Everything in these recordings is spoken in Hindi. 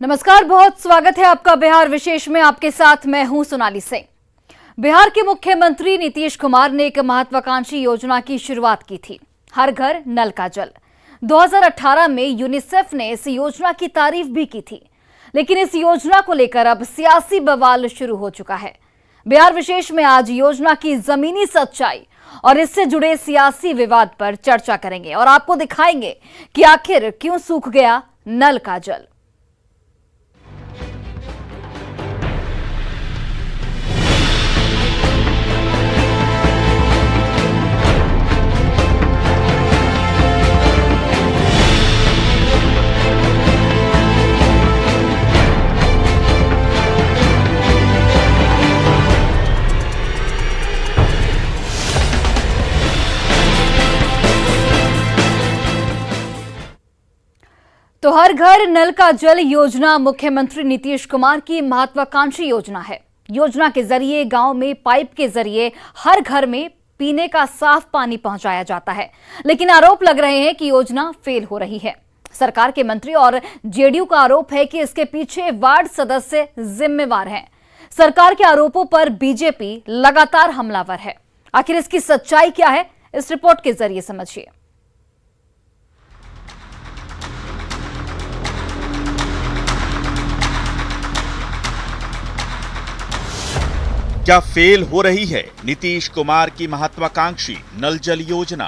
नमस्कार, बहुत स्वागत है आपका बिहार विशेष में। आपके साथ मैं हूं सोनाली सिंह। बिहार के मुख्यमंत्री नीतीश कुमार ने एक महत्वाकांक्षी योजना की शुरुआत की थी, हर घर नल का जल। 2018 में यूनिसेफ ने इस योजना की तारीफ भी की थी, लेकिन इस योजना को लेकर अब सियासी बवाल शुरू हो चुका है। बिहार विशेष में आज योजना की जमीनी सच्चाई और इससे जुड़े सियासी विवाद पर चर्चा करेंगे और आपको दिखाएंगे कि आखिर क्यों सूख गया नल का जल। तो हर घर नल का जल योजना मुख्यमंत्री नीतीश कुमार की महत्वाकांक्षी योजना है। योजना के जरिए गांव में पाइप के जरिए हर घर में पीने का साफ पानी पहुंचाया जाता है, लेकिन आरोप लग रहे हैं कि योजना फेल हो रही है। सरकार के मंत्री और जेडीयू का आरोप है कि इसके पीछे वार्ड सदस्य जिम्मेवार हैं। सरकार के आरोपों पर बीजेपी लगातार हमलावर है। आखिर इसकी सच्चाई क्या है, इस रिपोर्ट के जरिए समझिए। क्या फेल हो रही है नीतीश कुमार की महत्वाकांक्षी नल जल योजना?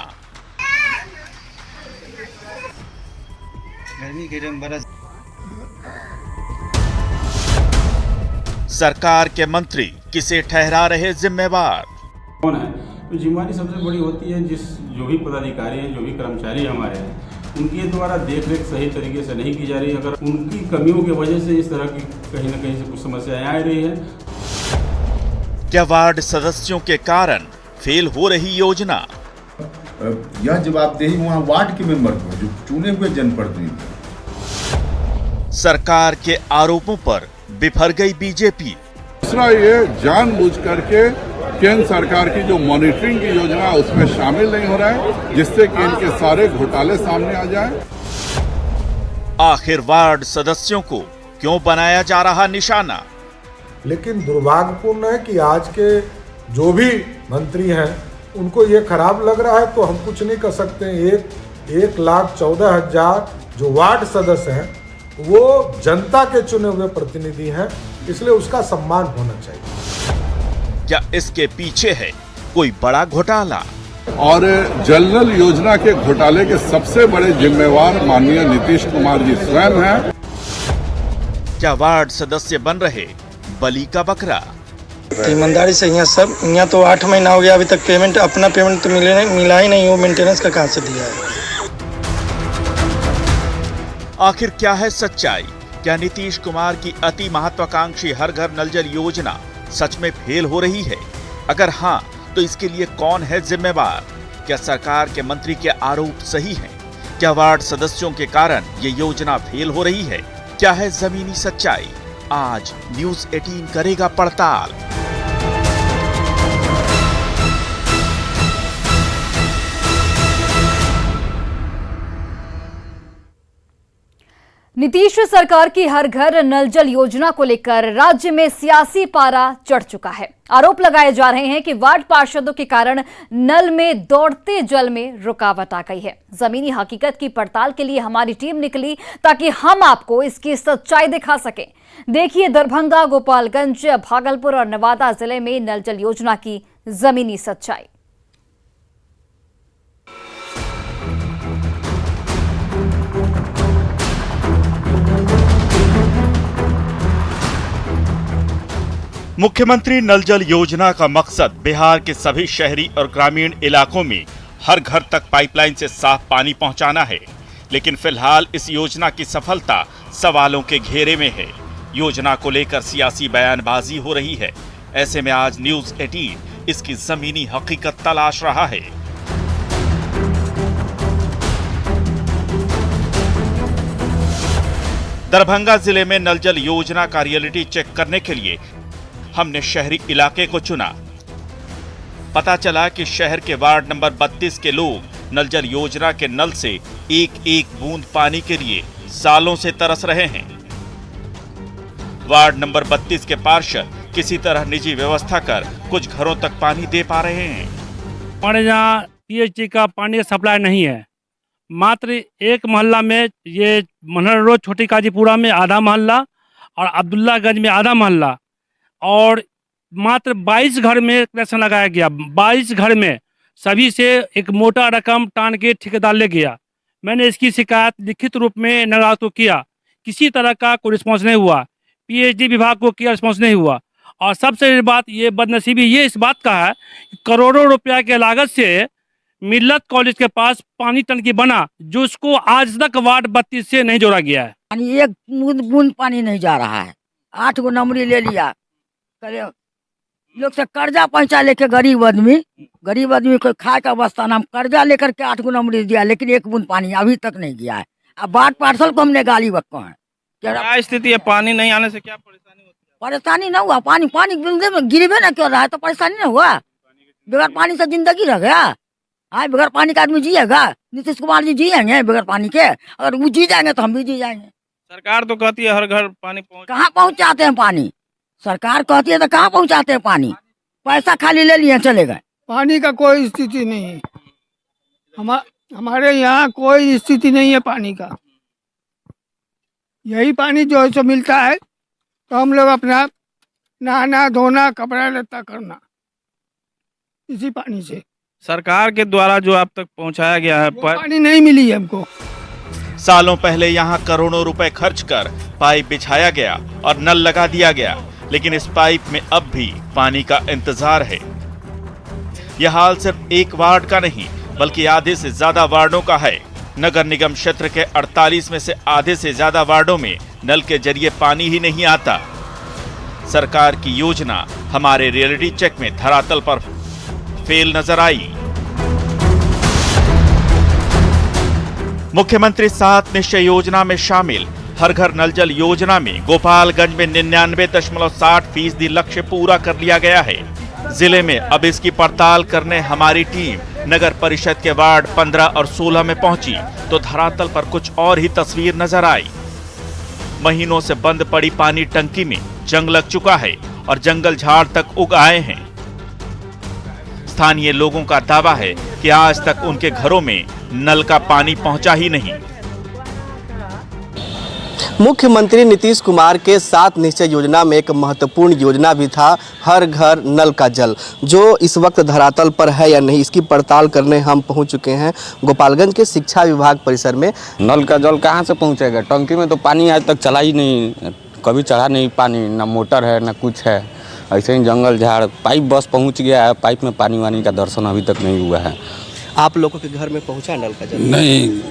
सरकार के मंत्री किसे ठहरा रहे जिम्मेवार? कौन है? तो जिम्मेदारी सबसे बड़ी होती है जो भी पदाधिकारी हैं, जो भी कर्मचारी हमारे हैं, उनके द्वारा देखरेख सही तरीके से नहीं की जा रही। अगर उनकी कमियों की वजह से इस तरह की कहीं न कहीं से कुछ समस्याएं आ रही है। क्या वार्ड सदस्यों के कारण फेल हो रही योजना? यह जवाबदेही वहाँ वार्ड के मेंबर को, जो चुने हुए जनप्रतिनिधि। सरकार के आरोपों पर बिफर गई बीजेपी। दूसरा, ये जानबूझ करके केंद्र सरकार की जो मॉनिटरिंग की योजना है उसमें शामिल नहीं हो रहा है, जिससे कि इनके सारे घोटाले सामने आ जाए। आखिर वार्ड सदस्यों को क्यों बनाया जा रहा निशाना? लेकिन दुर्भाग्यपूर्ण है कि आज के जो भी मंत्री हैं उनको ये खराब लग रहा है, तो हम कुछ नहीं कर सकते हैं। 1,14,000 जो वार्ड सदस्य हैं वो जनता के चुने हुए प्रतिनिधि हैं, इसलिए उसका सम्मान होना चाहिए। क्या इसके पीछे है कोई बड़ा घोटाला? और जल नल योजना के घोटाले के सबसे बड़े जिम्मेवार माननीय नीतीश कुमार जी स्वयं हैं। क्या वार्ड सदस्य बन रहे बलि का बकरा? ईमानदारी से यहाँ तो 8 महीना हो गया, अभी तक अपना पेमेंट तो मिला ही नहीं। वो मेंटेनेंस का कहाँ से दिया है? आखिर क्या है सच्चाई? क्या नीतीश कुमार की अति महत्वाकांक्षी हर घर नल जल योजना सच में फेल हो रही है? अगर हाँ, तो इसके लिए कौन है जिम्मेवार? क्या सरकार के मंत्री के आरोप सही हैं? क्या वार्ड सदस्यों के कारण ये योजना फेल हो रही है? क्या है जमीनी सच्चाई? आज न्यूज़ 18 करेगा पड़ताल। नीतीश सरकार की हर घर नल जल योजना को लेकर राज्य में सियासी पारा चढ़ चुका है। आरोप लगाए जा रहे हैं कि वार्ड पार्षदों के कारण नल में दौड़ते जल में रुकावट आ गई है। जमीनी हकीकत की पड़ताल के लिए हमारी टीम निकली ताकि हम आपको इसकी सच्चाई दिखा सकें। देखिए दरभंगा, गोपालगंज, भागलपुर और नवादा जिले में नल जल योजना की जमीनी सच्चाई। मुख्यमंत्री नल जल योजना का मकसद बिहार के सभी शहरी और ग्रामीण इलाकों में हर घर तक पाइपलाइन से साफ पानी पहुंचाना है, लेकिन फिलहाल इस योजना की सफलता सवालों के घेरे में है। योजना को लेकर सियासी बयानबाजी हो रही है। ऐसे में आज न्यूज़ 18 इसकी जमीनी हकीकत तलाश रहा है। दरभंगा जिले में नल जल योजना का रियलिटी चेक करने के लिए हमने शहरी इलाके को चुना। पता चला कि शहर के वार्ड नंबर 32 के लोग नल जल योजना के नल से एक एक बूंद पानी के लिए सालों से तरस रहे हैं। वार्ड नंबर 32 के पार्षद किसी तरह निजी व्यवस्था कर कुछ घरों तक पानी दे पा रहे हैं। हमारे यहाँ पीएचडी का पानी का सप्लाई नहीं है। मात्र एक मोहल्ला में, ये मनहर रोड छोटी काजीपुरा में आधा मोहल्ला और अब्दुल्लागंज में आधा मोहल्ला, और मात्र 22 घर में कनेक्शन लगाया गया। 22 घर में सभी से एक मोटा रकम टान के ठेकेदार ले गया। मैंने इसकी शिकायत लिखित रूप में नगर को किया, किसी तरह का कोई रिस्पॉन्स नहीं हुआ। पीएचडी विभाग को किया, रिस्पॉन्स नहीं हुआ। और सबसे बड़ी बात, ये बदनसीबी ये इस बात का है कि करोड़ों रुपया के लागत से मिल्लत कॉलेज के पास पानी टंकी बना, जो उसको आज तक वार्ड 32 से नहीं जोड़ा गया है। पानी एक बूंद पानी नहीं जा रहा है। 8 गो नंबरी ले लिया, लोग से कर्जा पैसा लेके गरीब आदमी को खाए का अवस्था नाम कर्जा लेकर के 8 गो नंबरी दिया, लेकिन एक बूंद पानी अभी तक नहीं गया है। अब बाट पार्सल को हमने गाली बक्को है। क्या स्थिति है? पानी नहीं आने से क्या परेशानी होती है? परेशानी न हुआ, पानी में गिरबे न क्यों रहा है तो परेशानी न हुआ। बगैर पानी से जिंदगी रह गया। हाँ, बगैर पानी का आदमी जिएगा? नीतीश कुमार जी जिएंगे बगैर पानी के? अगर वो जी जाएंगे तो हम भी जी जाएंगे। सरकार तो कहती है हर घर पानी कहाँ पहुँचाते हैं पानी? सरकार कहती है तो कहाँ पहुँचाते हैं पानी? पैसा खाली ले लिए चले गए। पानी का कोई स्थिति नहीं है। हमारे यहाँ कोई स्थिति नहीं है पानी का। यही पानी जो है सो मिलता है, तो हम लोग अपना नहाना धोना कपड़ा लत्ता करना इसी पानी से। सरकार के द्वारा जो आप तक पहुंचाया गया है पानी नहीं मिली है हमको। सालों पहले यहाँ करोड़ों रुपए खर्च कर पाइप बिछाया गया और नल लगा दिया गया, लेकिन इस पाइप में अब भी पानी का इंतजार है। यह हाल सिर्फ एक वार्ड का नहीं, बल्कि आधे से ज्यादा वार्डों का है। नगर निगम क्षेत्र के 48 में से आधे से ज्यादा वार्डों में नल के जरिए पानी ही नहीं आता। सरकार की योजना हमारे रियलिटी चेक में धरातल पर फेल नजर आई। मुख्यमंत्री 7 निश्चय योजना में शामिल हर घर नल जल योजना में गोपालगंज में 99.60% लक्ष्य पूरा कर लिया गया है। जिले में अब इसकी पड़ताल करने हमारी टीम नगर परिषद के वार्ड 15 और 16 में पहुंची तो धरातल पर कुछ और ही तस्वीर नजर आई। महीनों से बंद पड़ी पानी टंकी में जंग लग चुका है और जंगल झाड़ तक उग आए हैं। स्थानीय लोगों का दावा है कि आज तक उनके घरों में नल का पानी पहुंचा ही नहीं। मुख्यमंत्री नीतीश कुमार के 7 निश्चय योजना में एक महत्वपूर्ण योजना भी था हर घर नल का जल, जो इस वक्त धरातल पर है या नहीं, इसकी पड़ताल करने हम पहुंच चुके हैं गोपालगंज के शिक्षा विभाग परिसर में। नल का जल कहां से पहुंचेगा? टंकी में तो पानी आज तक चला ही नहीं, कभी चढ़ा नहीं पानी, ना मोटर है ना कुछ है। ऐसे ही जंगल झाड़, पाइप बस पहुँच गया है, पाइप में पानी वानी का दर्शन अभी तक नहीं हुआ है। आप लोगों के घर में पहुँचा नल का जल? नहीं,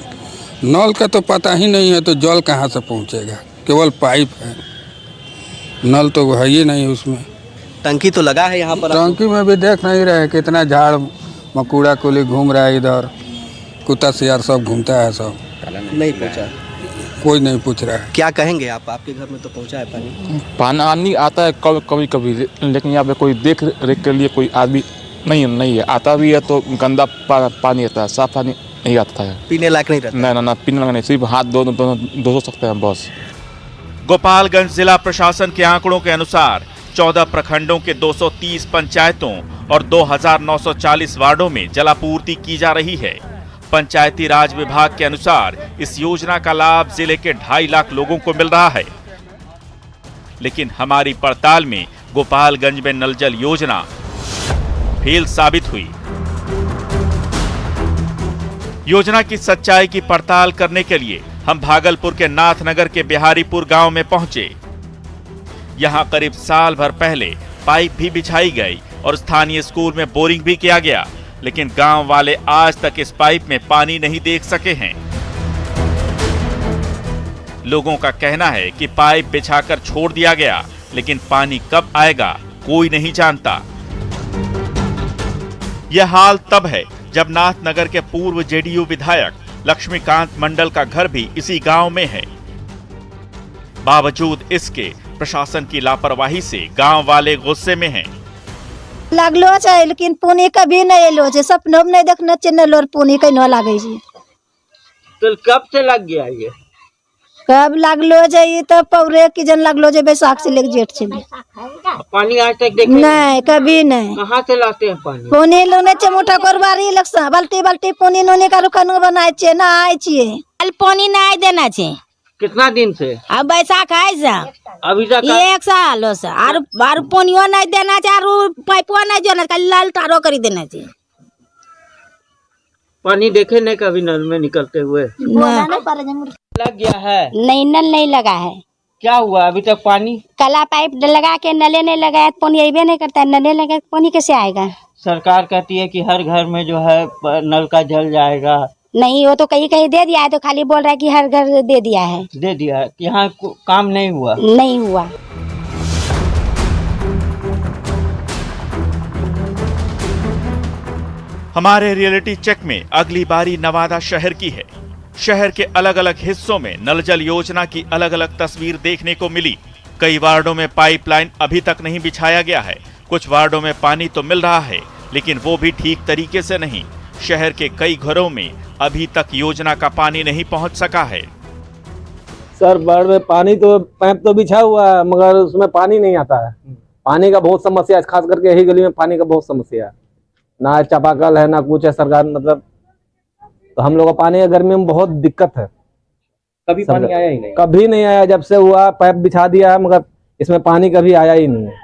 नल का तो पता ही नहीं है, तो जल कहाँ से पहुँचेगा? केवल पाइप है, नल तो है ही नहीं उसमें। टंकी तो लगा है यहाँ पर? टंकी में भी देख नहीं रहे, कितना झाड़ मकूड़ा कुली घूम रहा है, इधर कुत्ता सियार सब घूमता है, सब नहीं पहुँचा, कोई नहीं पूछ रहा है। क्या कहेंगे आप? आपके घर में तो पहुँचा है पानी? पानी आता है कभी कभी, लेकिन यहाँ पे कोई देख रेख के लिए कोई आदमी नहीं है। आता भी है तो गंदा पानी आता है, साफ पानी नहीं आता है, पीने लायक नहीं रहता। ना पीने लायक नहीं, सिर्फ हाथ धो सकते हैं बस। गोपालगंज जिला प्रशासन के आंकड़ों के अनुसार 14 प्रखंडों के 230 पंचायतों और 2940 वार्डों में जलापूर्ति की जा रही है। पंचायती राज विभाग के अनुसार इस योजना का लाभ जिले के 2.5 लाख लोगों को मिल रहा है, लेकिन हमारी पड़ताल में गोपालगंज में नल जल योजना फेल साबित हुई। योजना की सच्चाई की पड़ताल करने के लिए हम भागलपुर के नाथनगर के बिहारीपुर गांव में पहुंचे। यहां करीब साल भर पहले पाइप भी बिछाई गई और स्थानीय स्कूल में बोरिंग भी किया गया, लेकिन गांव वाले आज तक इस पाइप में पानी नहीं देख सके हैं। लोगों का कहना है कि पाइप बिछाकर छोड़ दिया गया, लेकिन पानी कब आएगा कोई नहीं जानता। यह हाल तब है जब नाथनगर के पूर्व जेडीयू विधायक लक्ष्मीकांत मंडल का घर भी इसी गांव में है। बावजूद इसके प्रशासन की लापरवाही से गांव वाले गुस्से में हैं। लागलो छै, लेकिन पानी कभी नहीं एलो छै, सपनो में नहीं देखने छै नल और पानी कहीं न लागे छै। तो कब से लग गया ये? कब लागलो जाइए तो पौरे की जन लागलो जे बैसाख से लेकर जेठ चले। पानी आज तक देखे नहीं कभी नहीं। कहाँ से लाते हैं पानी? पानी लोने चमोटा कोरबारी लक्सा बाल्टी बाल्टी पानी नोने का रुकानो बनाए छे ना आए छे। पानी नहीं देना छे। कितना दिन से? अब बैसाख है जा अभी तक 1 साल से आर पानियो नहीं देना छे आर पाइपो नहीं जोना खाली लाल तारो करी देना छे। पानी देखे नहीं कभी नल में निकलते हुए? लग गया है? नहीं नल नहीं लगा है। क्या हुआ अभी तक पानी? काला पाइप लगा के नले नहीं लगाया तो पानी अबे नहीं करता है। नले लगा पानी कैसे आएगा? सरकार कहती है कि हर घर में जो है नल का जल जाएगा। नहीं वो तो कहीं कहीं दे दिया है, तो खाली बोल रहा है कि हर घर दे दिया है। दे दिया है, यहाँ काम नहीं हुआ? नहीं हुआ। हमारे रियलिटी चेक में अगली बारी नवादा शहर की है। शहर के अलग अलग हिस्सों में नल जल योजना की अलग अलग तस्वीर देखने को मिली। कई वार्डों में पाइपलाइन अभी तक नहीं बिछाया गया है। कुछ वार्डों में पानी तो मिल रहा है, लेकिन वो भी ठीक तरीके से नहीं। शहर के कई घरों में अभी तक योजना का पानी नहीं पहुंच सका है। सर बाढ़ में पानी तो पाइप तो बिछा हुआ है, मगर उसमें पानी नहीं आता है। पानी का बहुत समस्या है, खास करके यही गली में पानी का बहुत समस्या है। ना चापाकल है ना कुछ है सरकार, मतलब तो हम लोग का पानी गर्मी में बहुत दिक्कत है। कभी पानी आया ही नहीं? कभी नहीं आया, जब से हुआ पाइप बिछा दिया है, मगर इसमें पानी कभी आया ही नहीं है।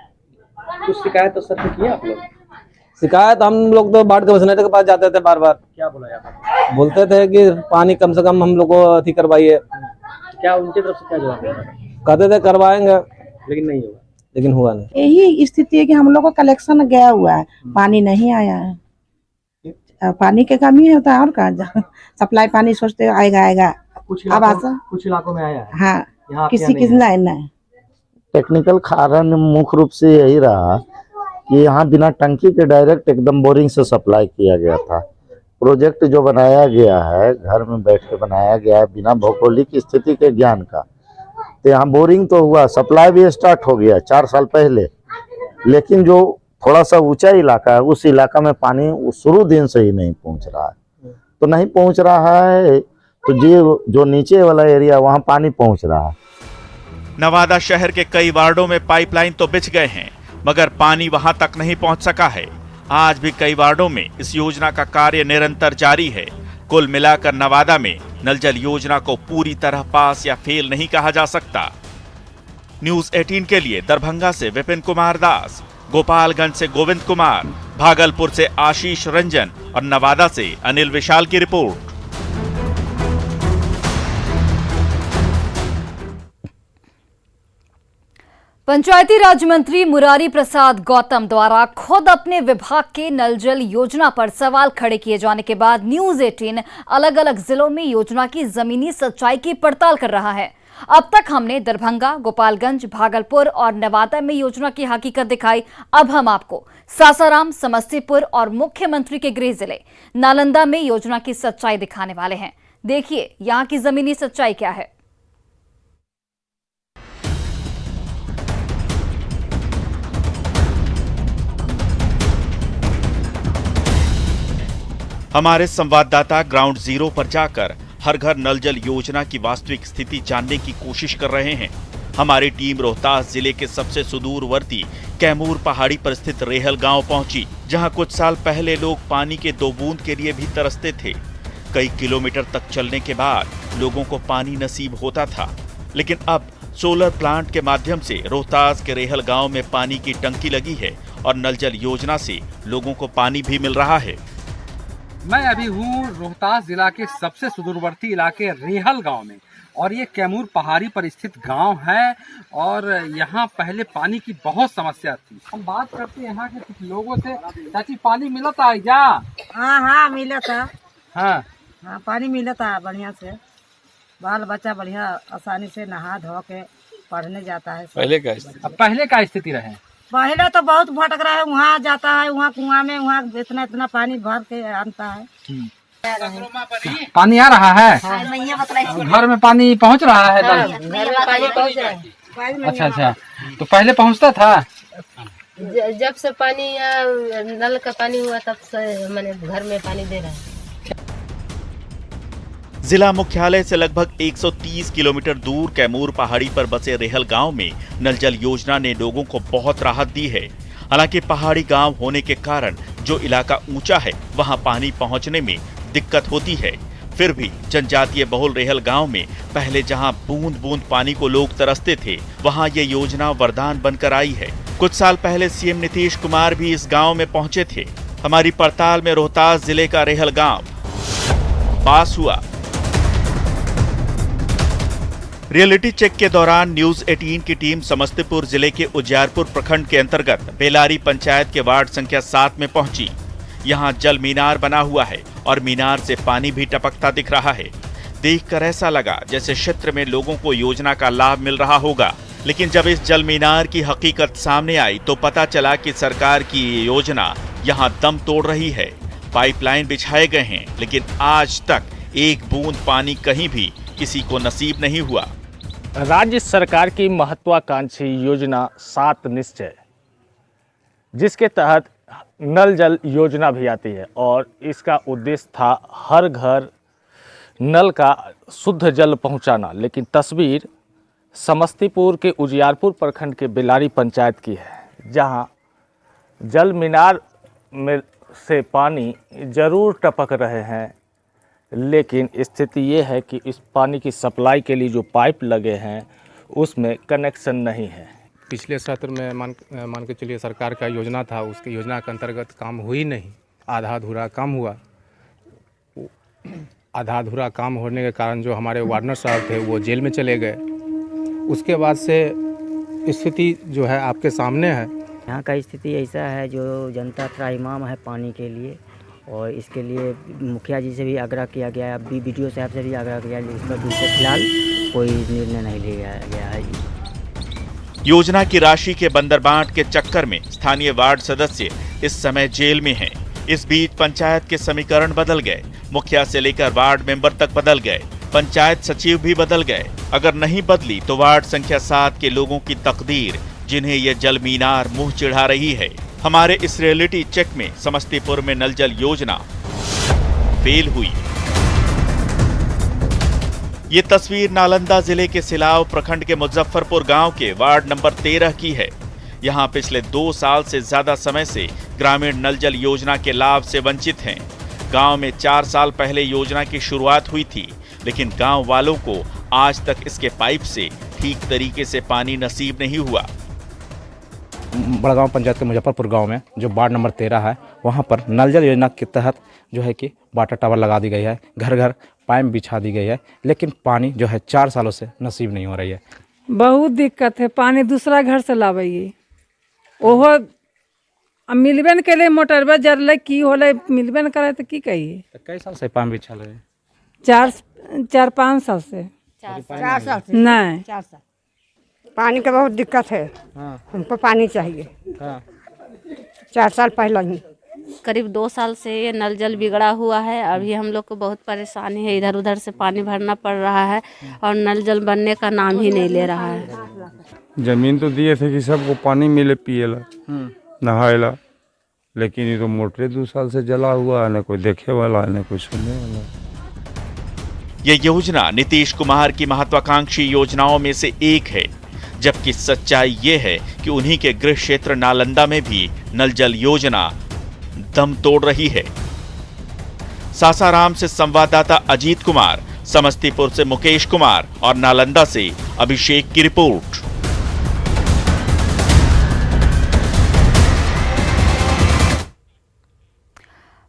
कुछ शिकायत तो सर किया आप लोग? शिकायत हम लोग तो बाढ़ के वसनेटर के पास जाते थे बार बार। क्या बोला जाता है? बोलते थे कि पानी कम से कम हम लोग को अथी करवाइए। क्या उनकी तरफ से क्या जवाब मिला? कहते थे करवाएंगे, लेकिन नहीं हुआ। लेकिन हुआ नहीं। यही स्थिति है कि हम लोग को कलेक्शन गया हुआ है, पानी नहीं आया है। पानी की कमी होता है और का सप्लाई पानी सोचते आएगा। कुछ इलाकों में आया है। हाँ किसी लाइन है। टेक्निकल कारण मुख्य रूप से यही रहा कि यहाँ बिना टंकी के डायरेक्ट एकदम बोरिंग से सप्लाई किया गया था। प्रोजेक्ट जो बनाया गया है घर में बैठ के बनाया गया है बिना भौगोलिक स्थिति के ज्ञान का। तो यहाँ बोरिंग तो हुआ, सप्लाई भी स्टार्ट हो गया 4 साल पहले, लेकिन जो थोड़ा सा ऊंचा इलाका है उस इलाका में पानी शुरू दिन से ही नहीं पहुँच रहा है। तो नहीं पहुँच रहा है तो जो नीचे वाला एरिया वहाँ पानी पहुँच रहा है। नवादा शहर के कई वार्डों में पाइपलाइन तो बिछ गए हैं, मगर पानी वहां तक नहीं पहुंच सका है। आज भी कई वार्डों में इस योजना का कार्य निरंतर जारी है। कुल मिलाकर नवादा में नल जल योजना को पूरी तरह पास या फेल नहीं कहा जा सकता। न्यूज 18 के लिए दरभंगा से विपिन कुमार दास, गोपालगंज से गोविंद कुमार, भागलपुर से आशीष रंजन और नवादा से अनिल विशाल की रिपोर्ट। पंचायती राज मंत्री मुरारी प्रसाद गौतम द्वारा खुद अपने विभाग के नल जल योजना पर सवाल खड़े किए जाने के बाद न्यूज 18 अलग अलग जिलों में योजना की जमीनी सच्चाई की पड़ताल कर रहा है। अब तक हमने दरभंगा, गोपालगंज, भागलपुर और नवादा में योजना की हकीकत दिखाई। अब हम आपको सासाराम, समस्तीपुर और मुख्यमंत्री के गृह जिले नालंदा में योजना की सच्चाई दिखाने वाले हैं। देखिए यहाँ की जमीनी सच्चाई क्या है। हमारे संवाददाता ग्राउंड जीरो पर जाकर हर घर नल जल योजना की वास्तविक स्थिति जानने की कोशिश कर रहे हैं। हमारी टीम रोहतास जिले के सबसे सुदूरवर्ती कैमूर पहाड़ी पर स्थित रेहल गांव पहुंची, जहां कुछ साल पहले लोग पानी के 2 बूंद के लिए भी तरसते थे। कई किलोमीटर तक चलने के बाद लोगों को पानी नसीब होता था, लेकिन अब सोलर प्लांट के माध्यम से रोहतास के रेहल गांव में पानी की टंकी लगी है और नल जल योजना से लोगों को पानी भी मिल रहा है। मैं अभी हूँ रोहतास जिला के सबसे सुदूरवर्ती इलाके रेहल गांव में, और ये कैमूर पहाड़ी पर स्थित गांव है और यहाँ पहले पानी की बहुत समस्या थी। हम बात करते हैं यहाँ के कुछ लोगों से। चाची पानी मिलता है क्या? हाँ मिला था। हाँ पानी मिला था बढ़िया से। बाल बच्चा बढ़िया आसानी से नहा धो के पढ़ने जाता है। पहले का स्थिति रहे? पहले तो बहुत भटक रहा है, वहाँ जाता है, वहाँ कुआं में वहाँ इतना पानी भर के आता है। पानी आ रहा है? घर में पानी पहुँच रहा है? घर में पानी पहुँच रहा है। अच्छा, तो पहले पहुँचता था? जब से पानी नल का पानी हुआ तब से मैंने घर में पानी दे रहा है। जिला मुख्यालय से लगभग 130 किलोमीटर दूर कैमूर पहाड़ी पर बसे रेहल गांव में नल जल योजना ने लोगों को बहुत राहत दी है। हालांकि पहाड़ी गांव होने के कारण जो इलाका ऊंचा है वहां पानी पहुंचने में दिक्कत होती है। फिर भी जनजातीय बहुल रेहल गांव में पहले जहां बूंद बूंद पानी को लोग तरसते थे, वहां ये योजना वरदान बनकर आई है। कुछ साल पहले सीएम नीतीश कुमार भी इस गांव में पहुंचे थे। हमारी पड़ताल में रोहतास जिले का रेहल गांव पास हुआ। रियलिटी चेक के दौरान न्यूज 18 की टीम समस्तीपुर जिले के उजियारपुर प्रखंड के अंतर्गत बेलारी पंचायत के वार्ड संख्या 7 में पहुंची। यहां जल मीनार बना हुआ है और मीनार से पानी भी टपकता दिख रहा है। देखकर ऐसा लगा जैसे क्षेत्र में लोगों को योजना का लाभ मिल रहा होगा। लेकिन जब इस जल मीनार की हकीकत सामने आई तो पता चला कि सरकार की ये योजना यहां दम तोड़ रही है। पाइपलाइन बिछाए गए हैं, लेकिन आज तक एक बूंद पानी कहीं भी किसी को नसीब नहीं हुआ। राज्य सरकार की महत्वाकांक्षी योजना 7 निश्चय, जिसके तहत नल जल योजना भी आती है और इसका उद्देश्य था हर घर नल का शुद्ध जल पहुंचाना। लेकिन तस्वीर समस्तीपुर के उजियारपुर प्रखंड के बेलारी पंचायत की है, जहां जल मीनार में से पानी जरूर टपक रहे हैं, लेकिन स्थिति ये है कि इस पानी की सप्लाई के लिए जो पाइप लगे हैं उसमें कनेक्शन नहीं है। पिछले सत्र में मान के चलिए सरकार का योजना था, उसकी योजना के अंतर्गत काम हुई नहीं, आधा अधूरा काम हुआ। आधा अधूरा काम होने के कारण जो हमारे वार्डनर साहब थे वो जेल में चले गए। उसके बाद से स्थिति जो है आपके सामने है। यहाँ का स्थिति ऐसा है, जो जनता त्राहिमाम है पानी के लिए, और इसके लिए मुखिया जी से भी आग्रह किया गया है, अभी BDO साहब से भी आग्रह किया है, इस पर फिलहाल कोई निर्णय नहीं लिया गया है। योजना की राशि के बंदरबांट के चक्कर में स्थानीय वार्ड सदस्य इस समय जेल में हैं। इस बीच पंचायत के समीकरण बदल गए, मुखिया से लेकर वार्ड मेंबर तक बदल गए, पंचायत सचिव भी बदल गए। अगर नहीं बदली तो वार्ड संख्या 7 के लोगों की तकदीर, जिन्हें यह जल मीनार मुंह चिढ़ा रही है। हमारे इस रियलिटी चेक में समस्तीपुर में नल जल योजना फेल हुई। ये तस्वीर नालंदा जिले के सिलाव प्रखंड के मुजफ्फरपुर गांव के वार्ड नंबर 13 की है। यहां पिछले 2 साल से ज्यादा समय से ग्रामीण नल जल योजना के लाभ से वंचित हैं। गांव में 4 साल पहले योजना की शुरुआत हुई थी, लेकिन गांव वालों को आज तक इसके पाइप से ठीक तरीके से पानी नसीब नहीं हुआ। बड़गांव पंचायत के मुजफ्फरपुर गांव में जो वार्ड नंबर 13 है, वहां पर नल जल योजना के तहत जो है कि वाटर टावर लगा दी गई है, घर घर पाइप बिछा दी गई है, लेकिन पानी जो है 4 सालों से नसीब नहीं हो रही है। बहुत दिक्कत है, पानी दूसरा घर से लाबे, ओहो मिलबे न करे, मोटरबे जरले की होले मिलबे न करे तो की कहिए। कई साल से पाइप बिछा रहे? 4-5 साल से। 4 साल से नहीं, 4 साल। पानी का बहुत दिक्कत है। हाँ। हमको पानी चाहिए। हाँ। 4 साल पहले ही। करीब 2 साल से ये नल जल बिगड़ा हुआ है। अभी हम लोग को बहुत परेशानी है, इधर उधर से पानी भरना पड़ रहा है और नल जल बनने का नाम ही नहीं ले रहा है। जमीन तो दिए थे कि सबको पानी मिले पिएला, नहाएला, लेकिन ये तो मोटरे 2 साल से जला हुआ है, न कोई देखे वाला है, न कोई सुनने वाला। ये योजना नीतीश कुमार की महत्वाकांक्षी योजनाओं में से एक है, जबकि सच्चाई ये है कि उन्हीं के गृह क्षेत्र नालंदा में भी नल जल योजना दम तोड़ रही है। सासाराम से संवाददाता अजीत कुमार, समस्तीपुर से मुकेश कुमार और नालंदा से अभिषेक की रिपोर्ट।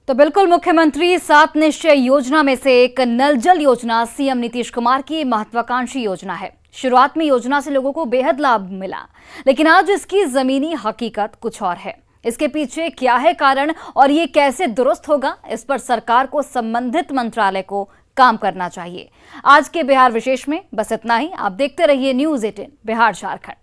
तो बिल्कुल मुख्यमंत्री 7 निश्चय योजना में से एक नल जल योजना सीएम नीतीश कुमार की महत्वाकांक्षी योजना है। शुरुआत में योजना से लोगों को बेहद लाभ मिला, लेकिन आज इसकी जमीनी हकीकत कुछ और है। इसके पीछे क्या है कारण और ये कैसे दुरुस्त होगा, इस पर सरकार को संबंधित मंत्रालय को काम करना चाहिए। आज के बिहार विशेष में बस इतना ही। आप देखते रहिए न्यूज़ 18 बिहार झारखंड।